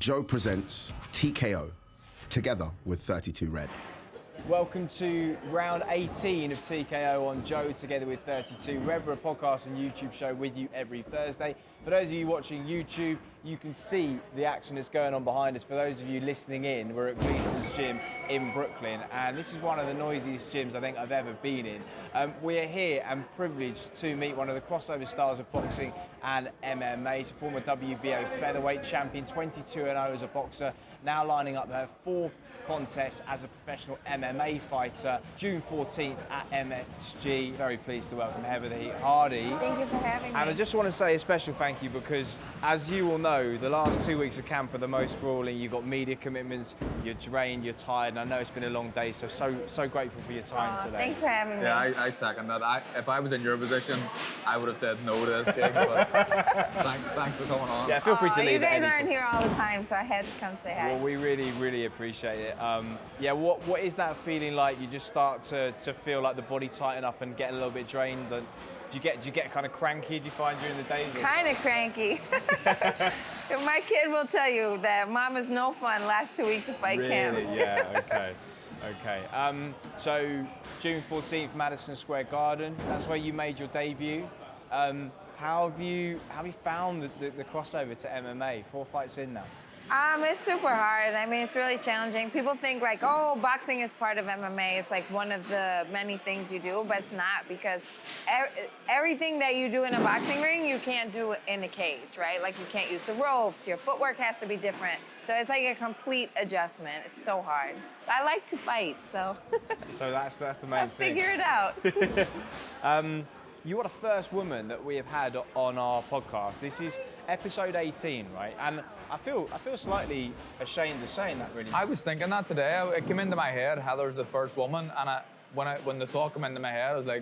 Joe presents TKO, together with 32 Red. Welcome to round 18 of TKO on Joe together with 32 Red. We're a podcast and YouTube show with you every Thursday. For those of you watching YouTube, you can see the action that's going on behind us. For those of you listening in, we're at Gleason's gym in Brooklyn, and this is one of the noisiest gyms I think I've ever been in. We are here and privileged to meet one of the crossover stars of boxing and MMA. She's a former WBO featherweight champion, 22-0 as a boxer, now lining up her fourth contest as a professional MMA fighter, June 14th at MSG. Very pleased to welcome Heather the Heat Hardy. Thank you for having me. And I just want to say a special thank you because, as you all know, the last 2 weeks of camp are the most grueling. You've got media commitments, you're drained, you're tired, and I know it's been a long day, so grateful for your time today. Thanks for having me. Yeah, I second that. If I was in your position, I would have said no to this gig, but thanks for coming on. Yeah, feel free to leave. You guys aren't here all the time, so I had to come say hi. Well, we really appreciate it. Yeah, what is that feeling like? You just start to feel like the body tighten up and get a little bit drained. Do you get kind of cranky? Do you find during the days? Kind of cranky. My kid will tell you that mom is no fun last 2 weeks of fight camp. Really? Yeah. Okay. So June 14th, Madison Square Garden. That's where you made your debut. How have you found the crossover to MMA? 4 fights in now. It's super hard. I mean, it's really challenging. People think like, oh, boxing is part of MMA. It's like one of the many things you do, but it's not, because everything that you do in a boxing ring, you can't do in a cage, right? Like you can't use the ropes. Your footwork has to be different. So it's like a complete adjustment. It's so hard. I like to fight, so. So that's the main thing. Figure it out. You are the first woman that we have had on our podcast. This is episode 18, right? And I feel slightly ashamed of saying that, really. I was thinking that today. It came into my head, Heather's the first woman, and when the thought came into my head, I was like,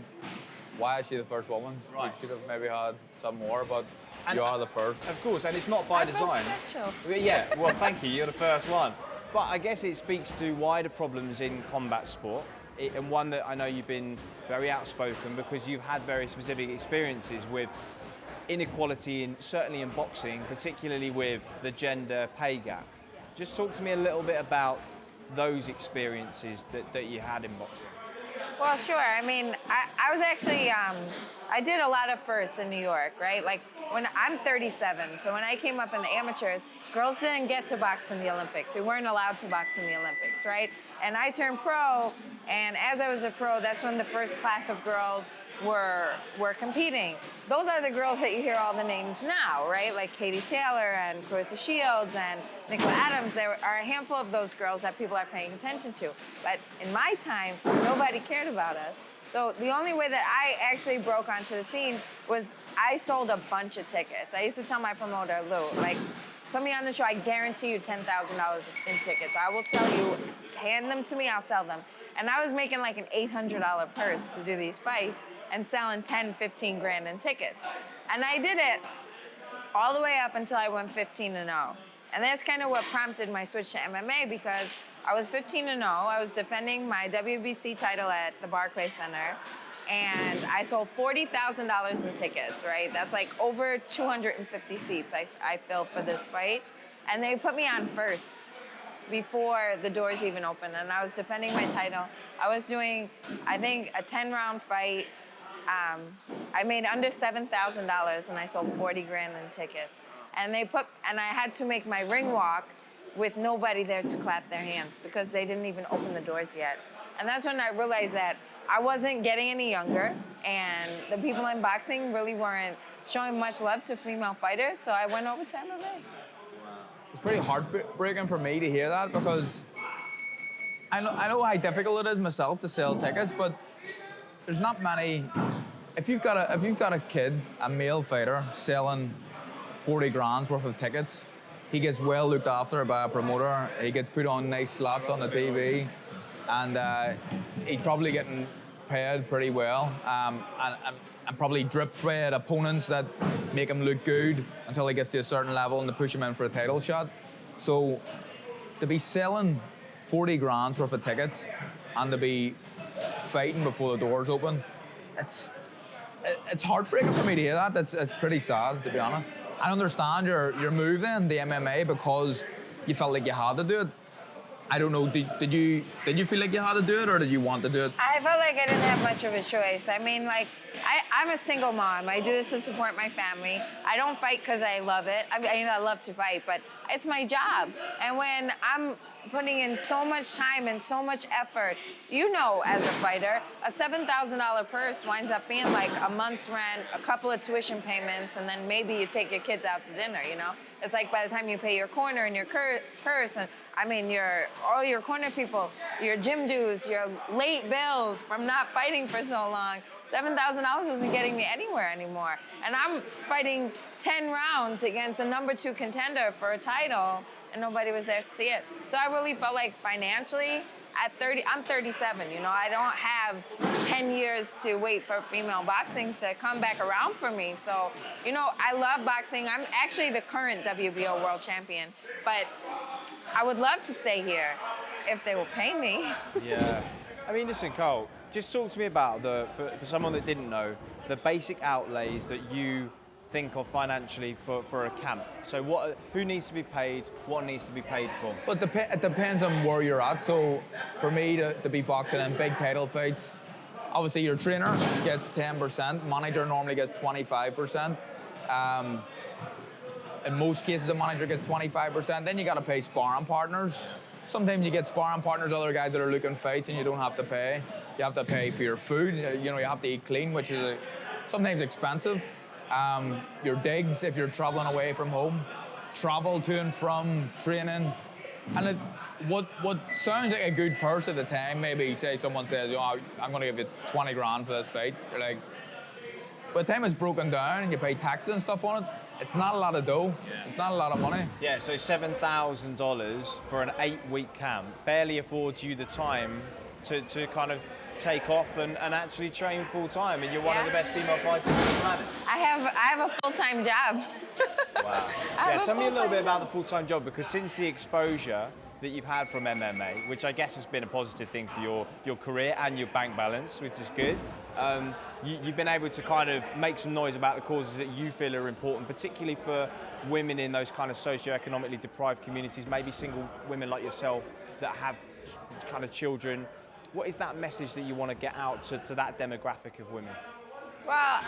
why is she the first woman? Right. We should have maybe had some more, but you are the first. Of course, and it's not by design. Special. Yeah, well, thank you. You're the first one. But I guess it speaks to wider problems in combat sport. And one that I know you've been very outspoken because you've had very specific experiences with inequality, certainly in boxing, particularly with the gender pay gap. Just talk to me a little bit about those experiences that you had in boxing. Well, sure. I mean, I was actually, I did a lot of firsts in New York, right? Like when I'm 37, so when I came up in the amateurs, girls didn't get to box in the Olympics. We weren't allowed to box in the Olympics, right? And I turned pro, and as I was a pro, that's when the first class of girls were competing. Those are the girls that you hear all the names now, right? Like Katie Taylor and Clarissa Shields and Nicola Adams. There are a handful of those girls that people are paying attention to. But in my time, nobody cared about us. So the only way that I actually broke onto the scene was I sold a bunch of tickets. I used to tell my promoter, Lou, like, put me on the show, I guarantee you $10,000 in tickets. I will sell you, hand them to me, I'll sell them. And I was making like an $800 purse to do these fights and selling 10, 15 grand in tickets. And I did it all the way up until I went 15-0. And that's kind of what prompted my switch to MMA, because I was 15-0. I was defending my WBC title at the Barclays Center, and I sold $40,000 in tickets, right? That's like over 250 seats I filled for this fight. And they put me on first before the doors even opened, and I was defending my title. I was doing, I think, a 10-round fight. I made under $7,000, and I sold 40 grand in tickets. And I had to make my ring walk with nobody there to clap their hands because they didn't even open the doors yet. And that's when I realized that I wasn't getting any younger, and the people in boxing really weren't showing much love to female fighters, so I went over to MMA. It's pretty heartbreaking for me to hear that, because I know how difficult it is myself to sell tickets, but there's not many. If you've got a kid, a male fighter, selling 40 grand's worth of tickets, he gets well looked after by a promoter. He gets put on nice slots on the TV, and he's probably getting paid pretty well, and probably drip-fed opponents that make him look good until he gets to a certain level and to push him in for a title shot. So to be selling 40 grand's worth of tickets and to be fighting before the doors open, it's heartbreaking for me to hear that. It's pretty sad, to be honest. I understand your move then, the MMA, because you felt like you had to do it. I don't know, did you feel like you had to do it, or did you want to do it? I felt like I didn't have much of a choice. I mean, like, I'm a single mom. I do this to support my family. I don't fight because I love it. I mean, I love to fight, but it's my job. And when I'm putting in so much time and so much effort, you know, as a fighter, a $7,000 purse winds up being like a month's rent, a couple of tuition payments, and then maybe you take your kids out to dinner, you know? It's like by the time you pay your corner and your purse, and I mean, all your corner people, your gym dues, your late bills from not fighting for so long, $7,000 wasn't getting me anywhere anymore. And I'm fighting 10 rounds against a number 2 contender for a title, and nobody was there to see it. So I really felt like financially, at 30, I'm 37, you know, I don't have 10 years to wait for female boxing to come back around for me. So, you know, I love boxing. I'm actually the current WBO world champion, but I would love to stay here if they will pay me. Yeah. I mean, listen, Carl, just talk to me about for someone that didn't know, the basic outlays that you think of financially for a camp. So who needs to be paid, what needs to be paid for? Well, it depends on where you're at. So for me to be boxing in big title fights, obviously your trainer gets 10%, manager normally gets 25%. In most cases, the manager gets 25%. Then you got to pay sparring partners. Sometimes you get sparring partners, other guys that are looking fights, and you don't have to pay. You have to pay for your food. You know, you have to eat clean, which is sometimes expensive. Your digs, if you're traveling away from home, travel to and from training. And what sounds like a good purse at the time, maybe say someone says, I'm going to give you 20 grand for this fight. You're like, by the time it's broken down and you pay taxes and stuff on it, it's not a lot of dough. Yeah. It's not a lot of money. Yeah, so $7,000 for an 8-week camp barely affords you the time to kind of take off and actually train full time, and you're one of the best female fighters on the planet. I have a full-time job. Wow. Yeah, tell me a little bit about the full-time job, because since the exposure that you've had from MMA, which I guess has been a positive thing for your career and your bank balance, which is good, you've been able to kind of make some noise about the causes that you feel are important, particularly for women in those kind of socioeconomically deprived communities, maybe single women like yourself that have kind of children. What is that message that you want to get out to that demographic of women? Well,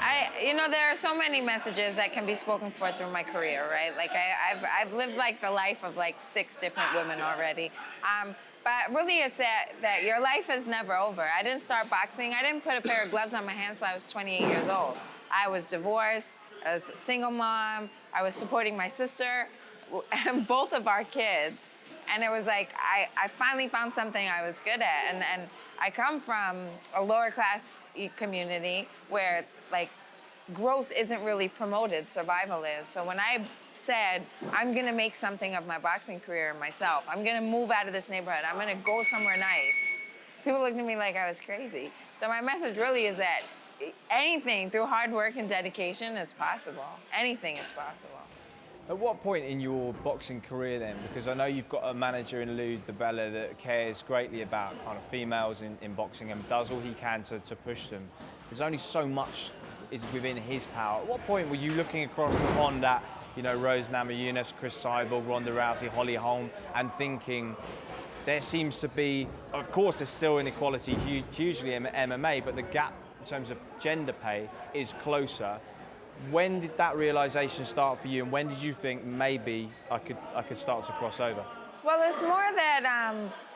there are so many messages that can be spoken for through my career, right? Like I've lived like the life of like 6 different women already. But really it's that your life is never over. I didn't start boxing. I didn't put a pair of gloves on my hands until I was 28 years old. I was divorced. I was a single mom. I was supporting my sister and both of our kids. And it was like, I finally found something I was good at. And I come from a lower class community where like growth isn't really promoted, survival is. So when I said, I'm gonna make something of my boxing career myself, I'm gonna move out of this neighborhood, I'm gonna go somewhere nice, people looked at me like I was crazy. So my message really is that anything through hard work and dedication is possible. Anything is possible. At what point in your boxing career then, because I know you've got a manager in Lloyd that cares greatly about kind of females in boxing and does all he can to push them. There's only so much is within his power. At what point were you looking across the pond at, Rose Namajunas, Chris Cyborg, Ronda Rousey, Holly Holm, and thinking there seems to be, of course there's still inequality hugely in MMA, but the gap in terms of gender pay is closer. When did that realization start for you, and when did you think maybe I could start to cross over? Well, it's more that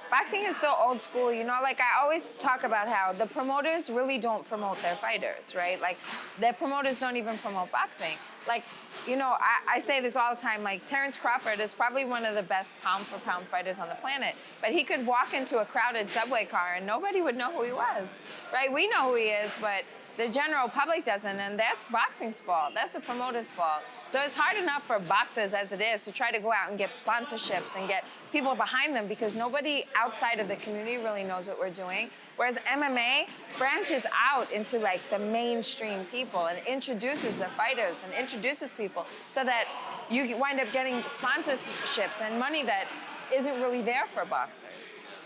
boxing is so old school, like I always talk about how the promoters really don't promote their fighters, right? Like their promoters don't even promote boxing. Like, I say this all the time, like Terrence Crawford is probably one of the best pound for pound fighters on the planet, but he could walk into a crowded subway car and nobody would know who he was, right? We know who he is, but the general public doesn't, and that's boxing's fault. That's the promoter's fault. So it's hard enough for boxers as it is to try to go out and get sponsorships and get people behind them, because nobody outside of the community really knows what we're doing. Whereas MMA branches out into like the mainstream people and introduces the fighters and introduces people so that you wind up getting sponsorships and money that isn't really there for boxers.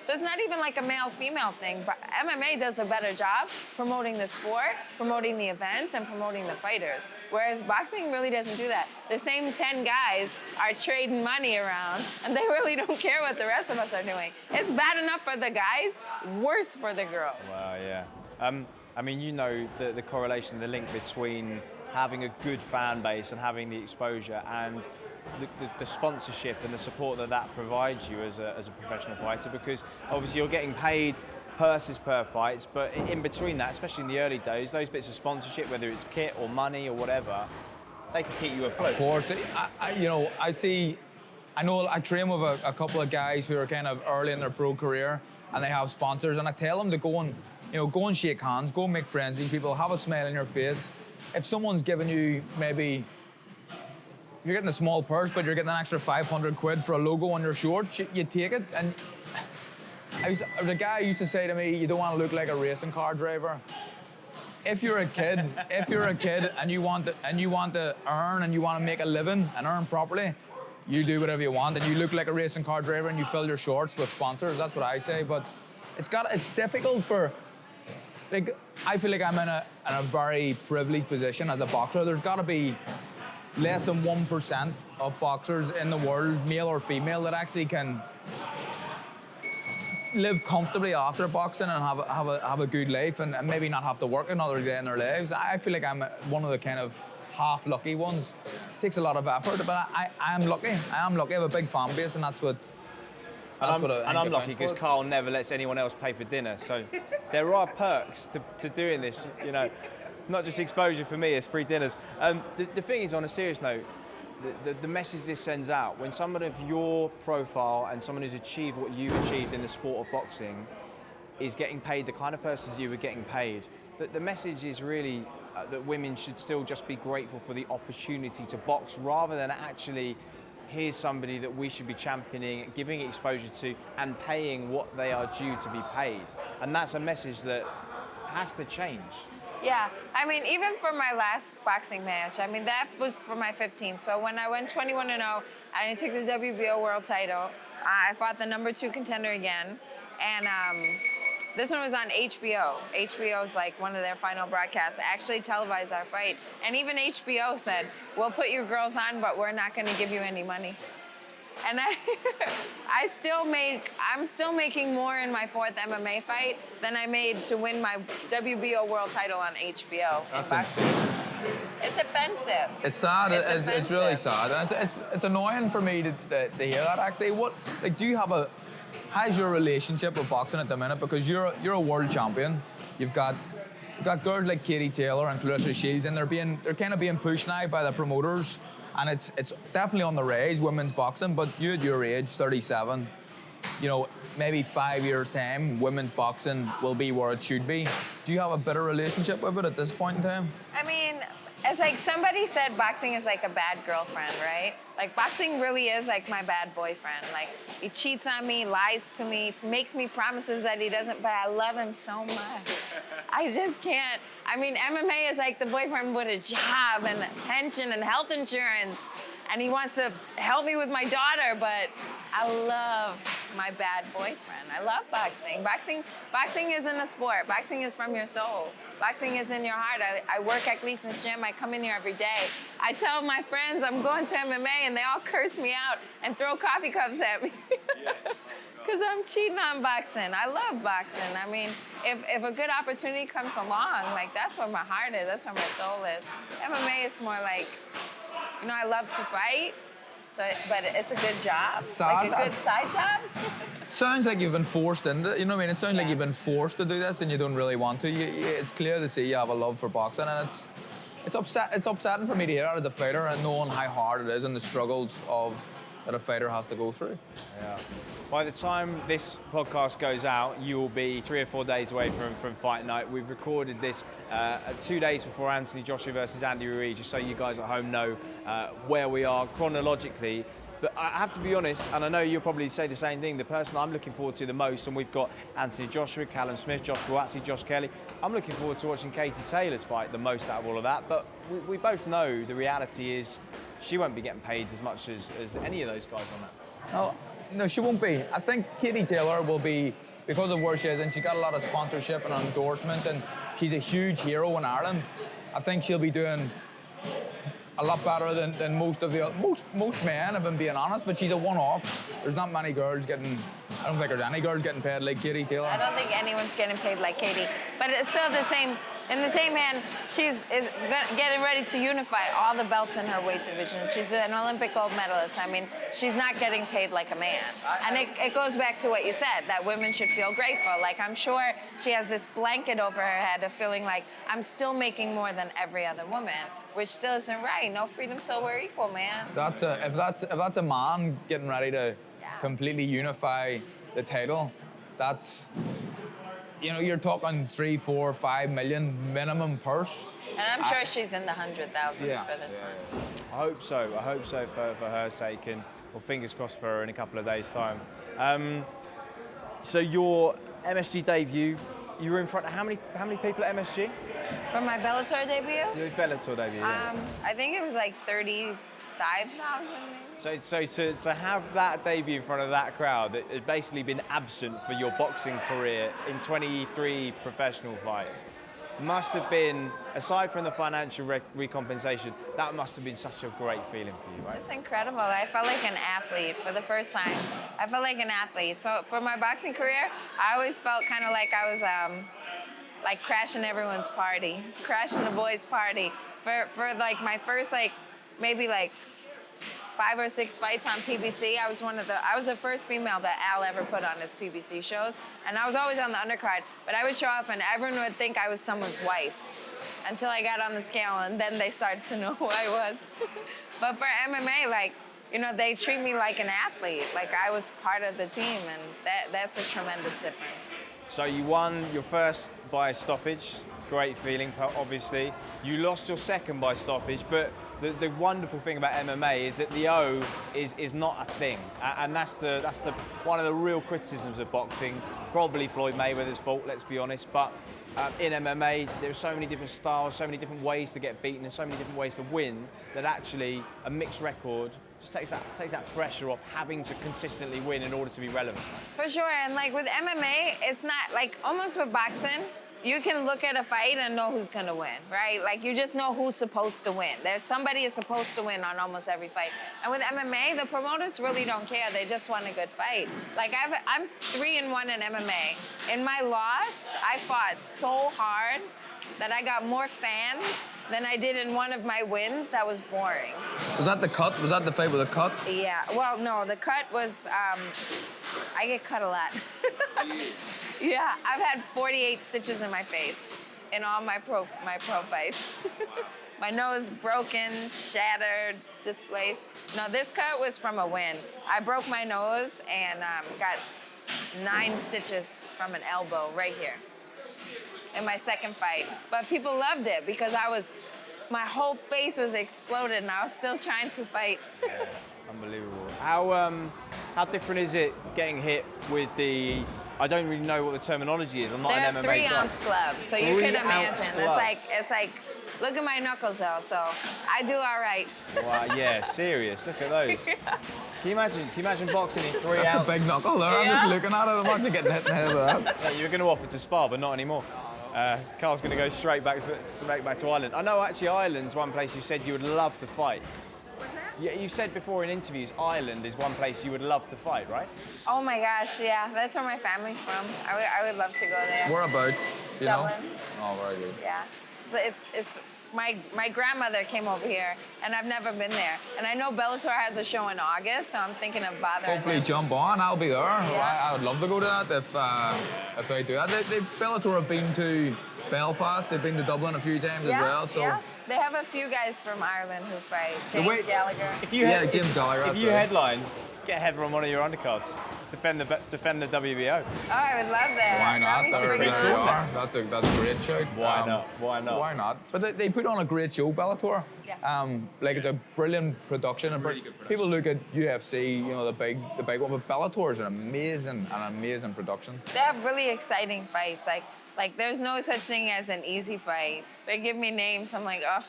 So it's not even like a male-female thing, but MMA does a better job promoting the sport, promoting the events, and promoting the fighters. Whereas boxing really doesn't do that. The same 10 guys are trading money around, and they really don't care what the rest of us are doing. It's bad enough for the guys, worse for the girls. Wow, yeah. I mean, you know the correlation, the link between having a good fan base and having the exposure and the sponsorship and the support that provides you as a professional fighter, because obviously you're getting paid purses per fights, but in between that, especially in the early days, those bits of sponsorship, whether it's kit or money or whatever, they can keep you afloat. Of course, I know I train with a couple of guys who are kind of early in their pro career and they have sponsors, and I tell them to go and shake hands, go and make friends with these people, have a smile on your face. If someone's giving you maybe, you're getting a small purse, but you're getting an extra 500 quid for a logo on your shorts, you take it. And the guy used to say to me, you don't want to look like a racing car driver. If you're a kid, and you want to earn and you want to make a living and earn properly, you do whatever you want, and you look like a racing car driver and you fill your shorts with sponsors. That's what I say. But it's difficult for, like, I feel like I'm in a very privileged position as a boxer. There's got to be less than 1% of boxers in the world, male or female, that actually can live comfortably after boxing and have a good life and maybe not have to work another day in their lives. I feel like I'm one of the kind of half lucky ones. It takes a lot of effort, but I am lucky. I am lucky. I have a big fan base, and that's what. I'm lucky because Carl never lets anyone else pay for dinner. So there are perks to doing this. You know, not just exposure for me, it's free dinners. The thing is, on a serious note, the message this sends out, when someone of your profile and someone who's achieved what you've achieved in the sport of boxing is getting paid the kind of persons you were getting paid, the message is really that women should still just be grateful for the opportunity to box, rather than actually, here's somebody that we should be championing, giving exposure to, and paying what they are due to be paid. And that's a message that has to change. Yeah, I mean, even for my last boxing match, I mean, that was for my 15th. So when I went 21-0, and I took the WBO world title, I fought the #2 contender again. And this one was on HBO. HBO is like one of their final broadcasts. I actually televised our fight. And even HBO said, we'll put your girls on, but we're not gonna give you any money. And I'm still making more in my 4th MMA fight than I made to win my WBO world title on HBO. That's insane. It's offensive. It's sad. It's really sad. And it's annoying for me to hear that, actually. How's your relationship with boxing at the minute? Because you're a world champion. You've got girls like Katie Taylor and Clarissa Shields, and they're kind of being pushed now by the promoters. And it's definitely on the rise, women's boxing, but you at your age, 37, maybe 5 years' time, women's boxing will be where it should be. Do you have a better relationship with it at this point in time? I mean, it's like somebody said boxing is like a bad girlfriend, right? Like, boxing really is like my bad boyfriend. Like, he cheats on me, lies to me, makes me promises that he doesn't, but I love him so much. I just can't. I mean, MMA is like the boyfriend with a job and a pension and health insurance, and he wants to help me with my daughter, but I love my bad boyfriend. I love boxing. Boxing isn't a sport. Boxing is from your soul. Boxing is in your heart. I work at Gleason's gym. I come in here every day. I tell my friends I'm going to MMA, and they all curse me out and throw coffee cups at me because I'm cheating on boxing. I love boxing. I mean, if a good opportunity comes along, like, that's where my heart is. That's where my soul is. MMA is more like, I love to fight. So, but it's a good job, like a good side job. Sounds like you've been forced into it, you know what I mean? It sounds like you've been forced to do this and you don't really want to. It's clear to see you have a love for boxing, and it's upsetting for me to hear that as a fighter and knowing how hard it is and the struggles that a fighter has to go through. Yeah. By the time this podcast goes out, you will be 3 or 4 days away from fight night. We've recorded this 2 days before Anthony Joshua versus Andy Ruiz, just so you guys at home know where we are chronologically. But I have to be honest, and I know you'll probably say the same thing, the person I'm looking forward to the most, and we've got Anthony Joshua, Callum Smith, Josh Buatsi, Josh Kelly. I'm looking forward to watching Katie Taylor's fight the most out of all of that, but we both know the reality is she won't be getting paid as much as any of those guys on that. No, No, she won't be. I think Katie Taylor will be, because of where she is, and she's got a lot of sponsorship and endorsements, and she's a huge hero in Ireland. I think she'll be doing a lot better than most of the most men, if I'm being honest. But she's a one-off. There's not many girls getting. I don't think there's any girls getting paid like Katie Taylor. I don't think anyone's getting paid like Katie, but it's still the same. In the same hand, she's getting ready to unify all the belts in her weight division. She's an Olympic gold medalist. I mean, she's not getting paid like a man. And it goes back to what you said, that women should feel grateful. Like, I'm sure she has this blanket over her head of feeling like, I'm still making more than every other woman, which still isn't right. No freedom till we're equal, man. If that's a man getting ready to completely unify the title, that's, you know, you're talking 3, 4, 5 million minimum purse. And I'm sure she's in the 100,000s for this one. I hope so. I hope so for her sake, and well, fingers crossed for her in a couple of days' time. So your MSG debut, you were in front of how many people at MSG? For my Bellator debut? Your Bellator debut, yeah. I think it was like 35,000 maybe. So to have that debut in front of that crowd, it had basically been absent for your boxing career in 23 professional fights. Must have been, aside from the financial recompensation, that must have been such a great feeling for you, right? It's incredible. I felt like an athlete for the first time. I felt like an athlete. So for my boxing career, I always felt kind of like I was like crashing everyone's party, crashing the boys' party. For like my first maybe 5 or 6 fights on PBC. I was the first female that Al ever put on his PBC shows, and I was always on the undercard, but I would show up and everyone would think I was someone's wife until I got on the scale, and then they started to know who I was. But for MMA, like, you know, they treat me like an athlete, like I was part of the team, and that's a tremendous difference. So you won your first by stoppage, great feeling, obviously. You lost your second by stoppage, but the wonderful thing about MMA is that the O is not a thing, and that's the one of the real criticisms of boxing. Probably Floyd Mayweather's fault, let's be honest. But in MMA, there are so many different styles, so many different ways to get beaten, and so many different ways to win. That actually a mixed record just takes that pressure off having to consistently win in order to be relevant. For sure, and like with MMA, it's not like almost with boxing. You can look at a fight and know who's gonna win, right? Like you just know who's supposed to win. There's somebody is supposed to win on almost every fight. And with MMA, the promoters really don't care. They just want a good fight. Like I'm 3-1 in MMA. In my loss, I fought so hard that I got more fans than I did in one of my wins that was boring. Was that the cut? Was that the fight with a cut? Yeah, well, no, the cut was, I get cut a lot. Yeah, I've had 48 stitches in my face in all my pro fights. My nose broken, shattered, displaced. No, this cut was from a win. I broke my nose and got 9 stitches from an elbow right here in my second fight. But people loved it because my whole face was exploded and I was still trying to fight. Yeah, unbelievable. How different is it getting hit with the, I don't really know what the terminology is. I'm not an MMA guy. They're 3-ounce gloves, so you could imagine. It's like, look at my knuckles though, so I do all right. Wow, yeah, serious. Look at those. Yeah. Can you imagine boxing in 3 ounce? That's a big knuckle there. I'm just looking at it. I'm watching getting hit in the head with that. Yeah, you were going to offer to spar, but not anymore. Carl's going to go straight back to Ireland. I know actually Ireland's one place you said you would love to fight. What's that? Yeah, you said before in interviews Ireland is one place you would love to fight, right? Oh my gosh, yeah, that's where my family's from. I would love to go there. Whereabouts? You Dublin. know? Oh, very good. Yeah, so it's my grandmother came over here, and I've never been there. And I know Bellator has a show in August, so I'm thinking of bothering Hopefully them. jump on. I'll be there. Yeah. I would love to go to that if they do that. Bellator have been to Belfast. They've been to Dublin a few times as well. So. Yeah. They have a few guys from Ireland who fight. James Gallagher. James Gallagher. If you headline, get Heather on one of your undercards. Defend the WBO. Oh, I would love that. Why not? That'd be There pretty you cool. are. That's a great show. Why not? Why not? Why not? But they put on a great show, Bellator. Yeah. Like it's a brilliant production. And Really good production. People look at UFC, you know, the big one, but Bellator is an amazing production. They have really exciting fights. Like there's no such thing as an easy fight. They give me names. I'm like, oh.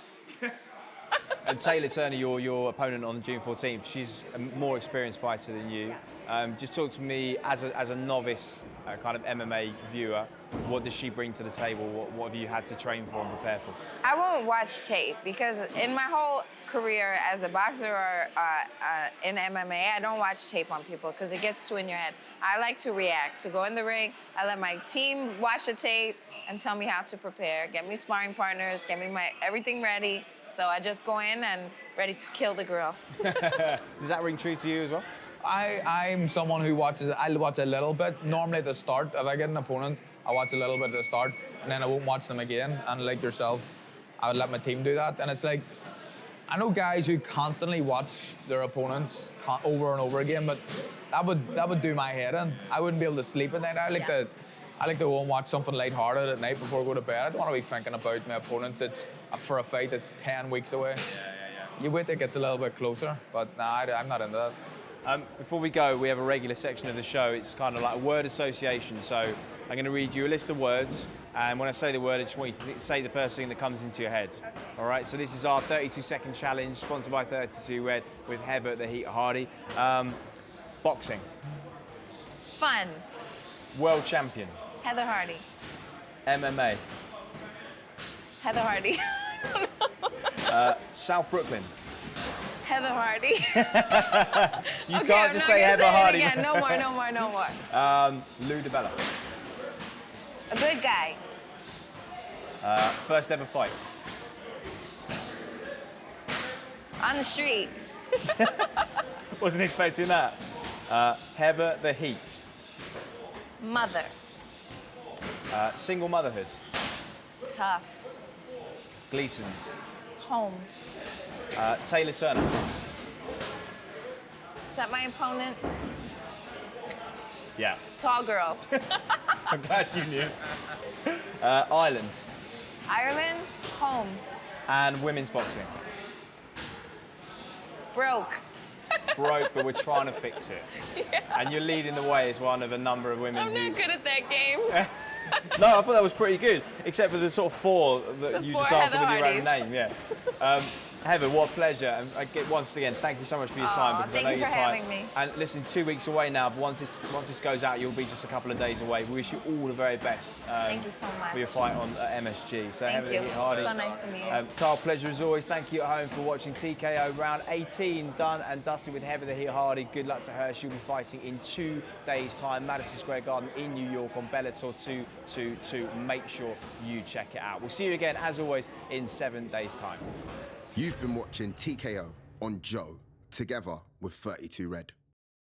And Taylor Turner, your opponent on June 14th, she's a more experienced fighter than you. Just talk to me as a novice kind of MMA viewer. What does she bring to the table? What have you had to train for and prepare for? I won't watch tape because in my whole career as a boxer or in MMA, I don't watch tape on people because it gets too in your head. I like to react, to go in the ring. I let my team watch the tape and tell me how to prepare, get me sparring partners, get me everything ready. So I just go in and ready to kill the girl. Does that ring true to you as well? I'm someone who I'll watch a little bit. Normally at the start, if I get an opponent, I watch a little bit at the start, and then I won't watch them again. And like yourself, I would let my team do that. And it's like, I know guys who constantly watch their opponents over and over again, but that would do my head in. I wouldn't be able to sleep at night. I like to go and watch something lighthearted at night before I go to bed. I don't want to be thinking about my opponent that's for a fight that's 10 weeks away. Yeah. You wait till it gets a little bit closer, but nah, I'm not into that. Before we go, we have a regular section of the show. It's kind of like a word association. So I'm going to read you a list of words, and when I say the word, I just want you to say the first thing that comes into your head. All right, so this is our 32-second challenge, sponsored by 32 Red, with Heather the Heat Hardy. Boxing. Fun. World champion. Heather Hardy. MMA. Heather Hardy. South Brooklyn. Heather Hardy. You can't just say Heather Hardy. Again. No more. Lou DiBella. A good guy. First ever fight. On the street. Wasn't expecting that. Heather the Heat. Mother. Single motherhood. Tough. Gleason's. Home. Taylor Turner. Is that my opponent? Yeah. Tall girl. I'm glad you knew. Ireland. Ireland. Home. And women's boxing. Broke. Broke, but we're trying to fix it. Yeah. And you're leading the way as one of a number of women I'm not good at that game. No, I thought that was pretty good, except for the sort of four that you just answered with your own name. Yeah. Heather, what a pleasure. And once again, thank you so much for your time. Because I know thank you for having me. And listen, 2 weeks away now, but once this goes out, you'll be just a couple of days away. We wish you all the very best. Thank you so much. For your fight on MSG. So thank you. Hardy. So nice to meet you. Carl, pleasure as always. Thank you at home for watching TKO round 18 done and dusted with Heather the Heat Hardy. Good luck to her. She'll be fighting in 2 days' time, Madison Square Garden in New York on Bellator 222. Make sure you check it out. We'll see you again, as always, in 7 days' time. You've been watching TKO on Joe, together with 32 Red.